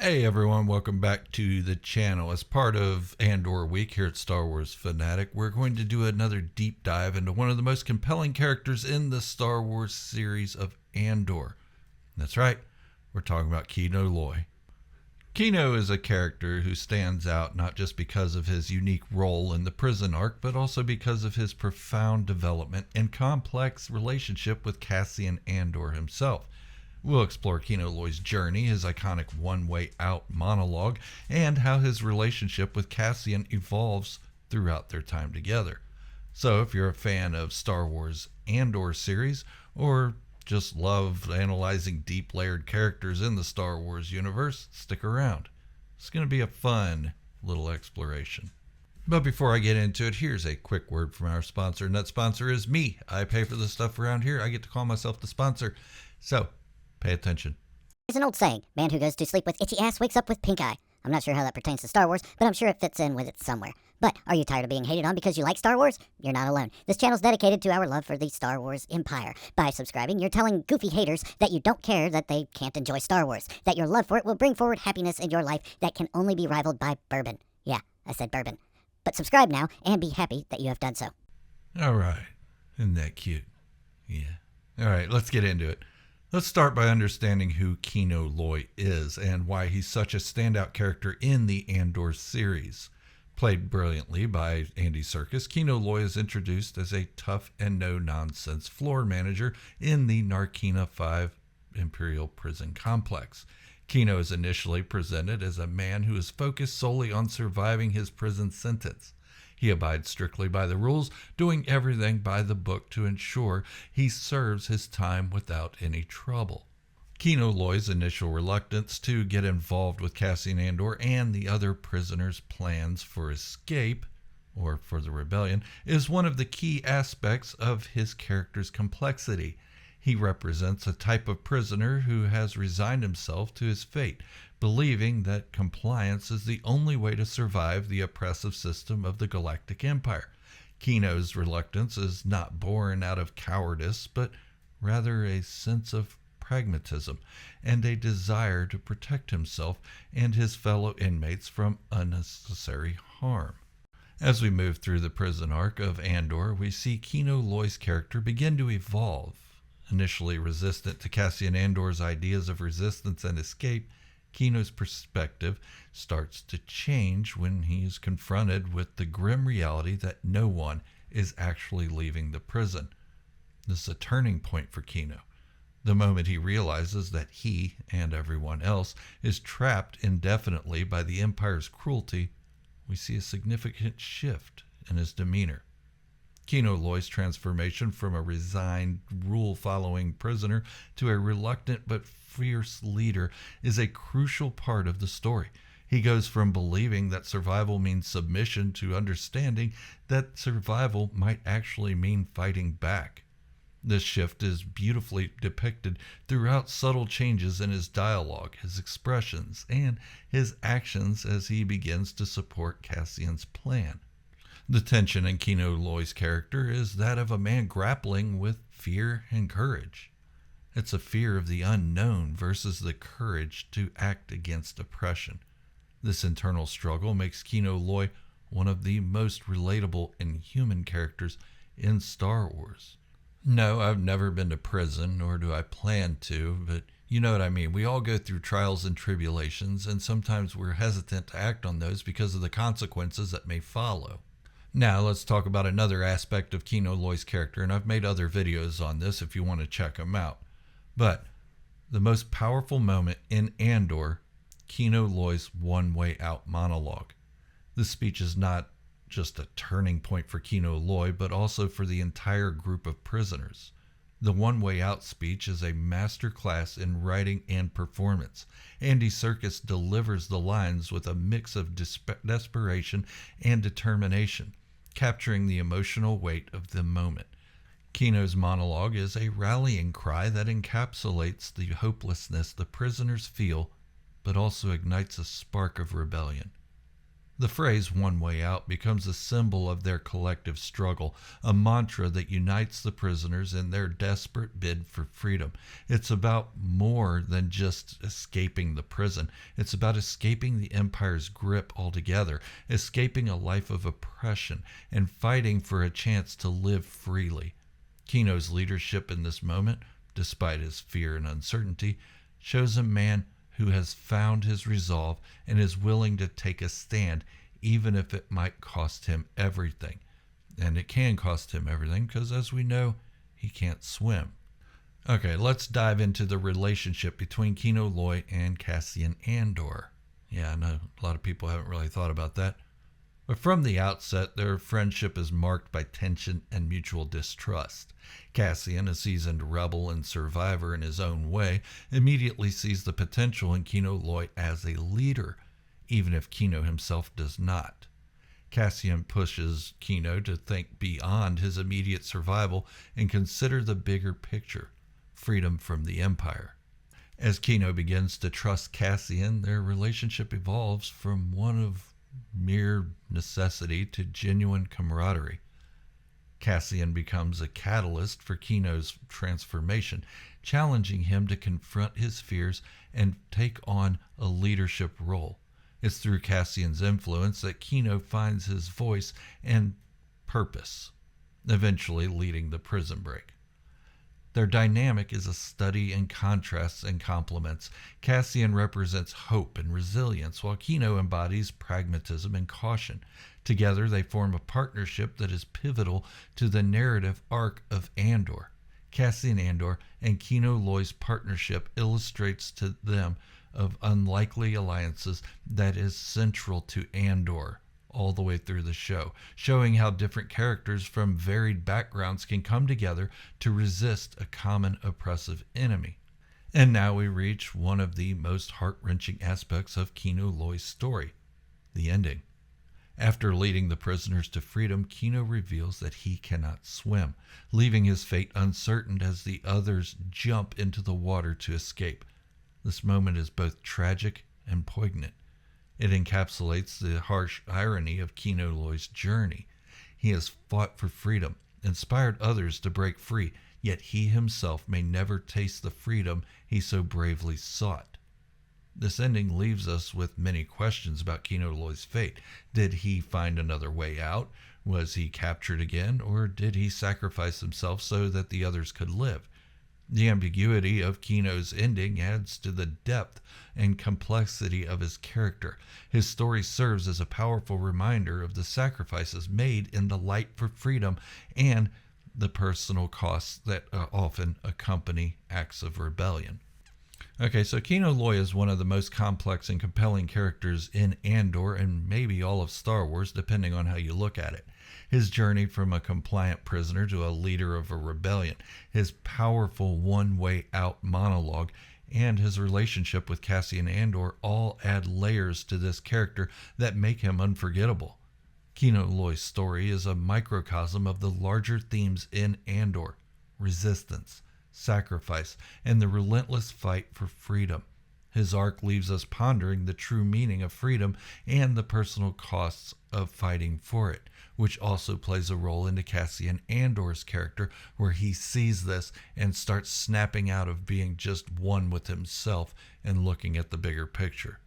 Hey everyone, welcome back to the channel. As part of Andor Week here at Star Wars Fanatic, we're going to do another deep dive into one of the most compelling characters in the Star Wars series of Andor. That's right, we're talking about Kino Loy. Kino is a character who stands out not just because of his unique role in the prison arc, but also because of his profound development and complex relationship with Cassian Andor himself. We'll explore Kino Loy's journey, his iconic one-way out monologue, and how his relationship with Cassian evolves throughout their time together. So if you're a fan of Star Wars Andor series, or just love analyzing deep layered characters in the Star Wars universe, stick around. It's going to be a fun little exploration. But before I get into it, here's a quick word from our sponsor, and that sponsor is me. I pay for the stuff around here. I get to call myself the sponsor. So, pay attention. There's an old saying, man who goes to sleep with itchy ass wakes up with pink eye. I'm not sure how that pertains to Star Wars, but I'm sure it fits in with it somewhere. But are you tired of being hated on because you like Star Wars? You're not alone. This channel's dedicated to our love for the Star Wars empire. By subscribing, you're telling goofy haters that you don't care that they can't enjoy Star Wars, that your love for it will bring forward happiness in your life that can only be rivaled by bourbon. Yeah, I said bourbon. But subscribe now and be happy that you have done so. All right. Isn't that cute? Yeah. All right, let's get into it. Let's start by understanding who Kino Loy is and why he's such a standout character in the Andor series. Played brilliantly by Andy Serkis, Kino Loy is introduced as a tough and no-nonsense floor manager in the Narkina 5 Imperial Prison Complex. Kino is initially presented as a man who is focused solely on surviving his prison sentence. He abides strictly by the rules, doing everything by the book to ensure he serves his time without any trouble. Kino Loy's initial reluctance to get involved with Cassian Andor and the other prisoners' plans for escape, or for the rebellion, is one of the key aspects of his character's complexity. He represents a type of prisoner who has resigned himself to his fate, believing that compliance is the only way to survive the oppressive system of the Galactic Empire. Kino's reluctance is not born out of cowardice, but rather a sense of pragmatism and a desire to protect himself and his fellow inmates from unnecessary harm. As we move through the prison arc of Andor, we see Kino Loy's character begin to evolve. Initially resistant to Cassian Andor's ideas of resistance and escape, Kino's perspective starts to change when he is confronted with the grim reality that no one is actually leaving the prison. This is a turning point for Kino. The moment he realizes that he and everyone else is trapped indefinitely by the Empire's cruelty, we see a significant shift in his demeanor. Kino Loy's transformation from a resigned, rule-following prisoner to a reluctant but fierce leader is a crucial part of the story. He goes from believing that survival means submission to understanding that survival might actually mean fighting back. This shift is beautifully depicted throughout subtle changes in his dialogue, his expressions, and his actions as he begins to support Cassian's plan. The tension in Kino Loy's character is that of a man grappling with fear and courage. It's a fear of the unknown versus the courage to act against oppression. This internal struggle makes Kino Loy one of the most relatable and human characters in Star Wars. No, I've never been to prison, nor do I plan to, but you know what I mean. We all go through trials and tribulations, and sometimes we're hesitant to act on those because of the consequences that may follow. Now, let's talk about another aspect of Kino Loy's character, and I've made other videos on this if you want to check them out. But the most powerful moment in Andor, Kino Loy's one-way out monologue. This speech is not just a turning point for Kino Loy, but also for the entire group of prisoners. The one-way out speech is a masterclass in writing and performance. Andy Serkis delivers the lines with a mix of desperation and determination, capturing the emotional weight of the moment. Kino's monologue is a rallying cry that encapsulates the hopelessness the prisoners feel, but also ignites a spark of rebellion. The phrase "one way out" becomes a symbol of their collective struggle, a mantra that unites the prisoners in their desperate bid for freedom. It's about more than just escaping the prison. It's about escaping the Empire's grip altogether, escaping a life of oppression, and fighting for a chance to live freely. Kino's leadership in this moment, despite his fear and uncertainty, shows a man who has found his resolve and is willing to take a stand, even if it might cost him everything. And it can cost him everything because, as we know, he can't swim. Okay, let's dive into the relationship between Kino Loy and Cassian Andor. Yeah, I know a lot of people haven't really thought about that. But from the outset, their friendship is marked by tension and mutual distrust. Cassian, a seasoned rebel and survivor in his own way, immediately sees the potential in Kino Loy as a leader, even if Kino himself does not. Cassian pushes Kino to think beyond his immediate survival and consider the bigger picture, freedom from the Empire. As Kino begins to trust Cassian, their relationship evolves from one of mere necessity to genuine camaraderie. Cassian becomes a catalyst for Kino's transformation, challenging him to confront his fears and take on a leadership role. It's through Cassian's influence that Kino finds his voice and purpose, eventually leading the prison break. Their dynamic is a study in contrasts and complements. Cassian represents hope and resilience, while Kino embodies pragmatism and caution. Together, they form a partnership that is pivotal to the narrative arc of Andor. Cassian Andor and Kino Loy's partnership illustrates to them of unlikely alliances that is central to Andor all the way through the show, showing how different characters from varied backgrounds can come together to resist a common oppressive enemy. And now we reach one of the most heart-wrenching aspects of Kino Loy's story, the ending. After leading the prisoners to freedom, Kino reveals that he cannot swim, leaving his fate uncertain as the others jump into the water to escape. This moment is both tragic and poignant. It encapsulates the harsh irony of Kino Loy's journey. He has fought for freedom, inspired others to break free, yet he himself may never taste the freedom he so bravely sought. This ending leaves us with many questions about Kino Loy's fate. Did he find another way out? Was he captured again? Or did he sacrifice himself so that the others could live? The ambiguity of Kino's ending adds to the depth and complexity of his character. His story serves as a powerful reminder of the sacrifices made in the light for freedom and the personal costs that often accompany acts of rebellion. Okay, so Kino Loy is one of the most complex and compelling characters in Andor and maybe all of Star Wars, depending on how you look at it. His journey from a compliant prisoner to a leader of a rebellion, his powerful one-way out monologue, and his relationship with Cassian Andor all add layers to this character that make him unforgettable. Kino Loy's story is a microcosm of the larger themes in Andor: resistance, sacrifice, and the relentless fight for freedom. His arc leaves us pondering the true meaning of freedom and the personal costs of fighting for it, which also plays a role into Cassian Andor's character, where he sees this and starts snapping out of being just one with himself and looking at the bigger picture.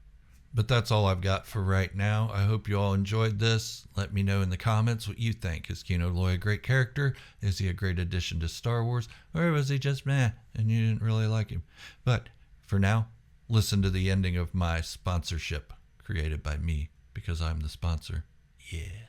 But that's all I've got for right now. I hope you all enjoyed this. Let me know in the comments what you think. Is Kino Loy a great character? Is he a great addition to Star Wars? Or was he just meh and you didn't really like him? But for now, listen to the ending of my sponsorship, created by me, because I'm the sponsor. Yeah.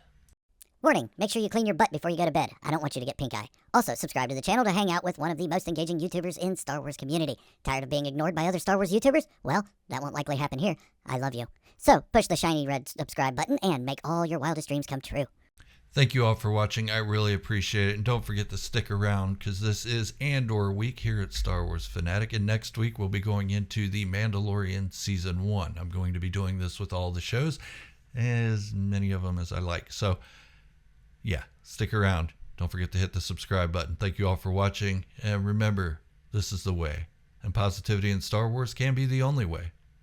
Warning, make sure you clean your butt before you go to bed. I don't want you to get pink eye. Also, subscribe to the channel to hang out with one of the most engaging YouTubers in Star Wars community. Tired of being ignored by other Star Wars YouTubers? Well, that won't likely happen here. I love you. So, push the shiny red subscribe button and make all your wildest dreams come true. Thank you all for watching. I really appreciate it. And don't forget to stick around, because this is Andor week here at Star Wars Fanatic. And next week, we'll be going into The Mandalorian Season 1. I'm going to be doing this with all the shows, as many of them as I like. So, yeah, stick around. Don't forget to hit the subscribe button. Thank you all for watching. And remember, this is the way. And positivity in Star Wars can be the only way.